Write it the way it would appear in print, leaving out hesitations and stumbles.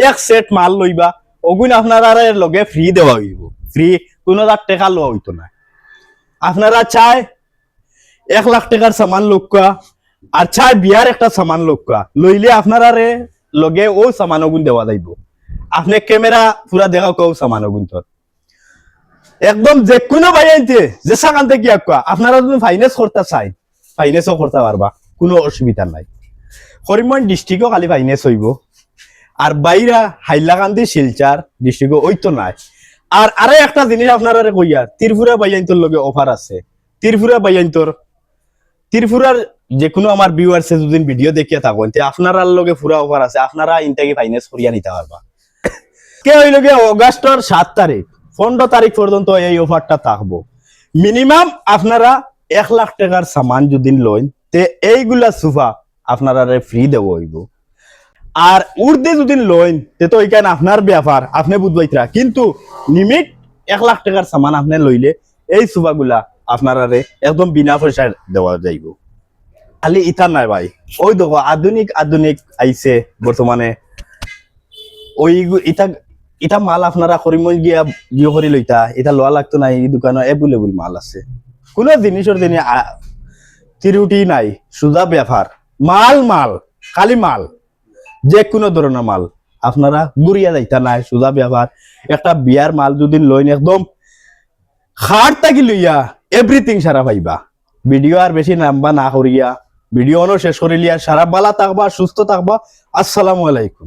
এক সেট মাল লইবা ওগুন আপনারা লগে ফ্রি দেওয়া হইব ফ্রি কোনো টাকা লওয়া হইতো না আপনারা চায় 1 লাখ টাকার সামান লোকা আর চায় বিয়ার একটা সামান লোকা লইলে আপনারা লগে ও সামান ওগুন দেওয়া যাইব আপনি ক্যামেরা পুরা দেখা কেউ সামান ওগুন তোর একদম যে কোনো বাইতে যে সাকান থেকে আপনারা যদি ফাইন্যান্স করতে চাই ফাইন্যান্সও করতে পারবা কোনো অসুবিধা নাই করিমগঞ্জ ডিস্ট্রিক্টও খালি ফাইন্যান্স হইব আর বাইরা হাইলাকান্দি শিলচার ডিস্ট্রিক্ট ওই তো নাই আর আরে একটা জিনিস আপনারা কইয়া ত্রিপুরা বাইয়ান্তর লগে অফার আছে ত্রিপুরা বাইয়ান্তর ত্রিপুরার যে কোনো আমার ভিউয়ার্সে যদি ভিডিও দেখিয়া থাকেন তে আপনার লগে পুরা অফার আছে আপনারা ইনটাকে ফাইন্যান্স করিয়া নিতে পারবা কে হইল গিয়ে অগাস্টর 7 তারিখ 15 তারিখ পর্যন্ত এই অফারটা থাকবো মিনিমাম আপনারা 1 লাখ টাকার সামান যদি লইন তে এইগুলা সোফা আপনারা ফ্রি দেব হইব আর উর্দে যদি লইন তে তো এখানে আপনার ব্যাপার আপনি বুঝবাইতরা কিন্তু লিমিট 1 লাখ টাকার সামান আপনি লইলে এই সোফাগুলা আপনারা একদম বিনা পয়সা দেওয়া যাইব খালি ইটা নাই ভাই ওই দেখো আধুনিক আইছে বর্তমানে ওই এটা মাল আপনারা করিমগঞ্জ গিয়া জিও করে লইতা এটা লওয়া লাগতো না এই দোকানে এভেলেবল মাল আছে কোনো জিনিসের দিনে ত্রুটি নাই সুজা ব্যাপার মাল খালি মাল যে কোনো ধরনের মাল আপনারা গুড়িয়া যাইতা নাই সুজা ব্যাপার একটা বিয়ার মাল যদি লইন একদম খাট থাকি লইয়া এভরিথিং সারা পাইবা ভিডিও আর বেশি নাম্বা না করিয়া ভিডিও শেষ করিলিয়া সারা বালা থাকবা সুস্থ থাকবা আসসালামু আলাইকুম।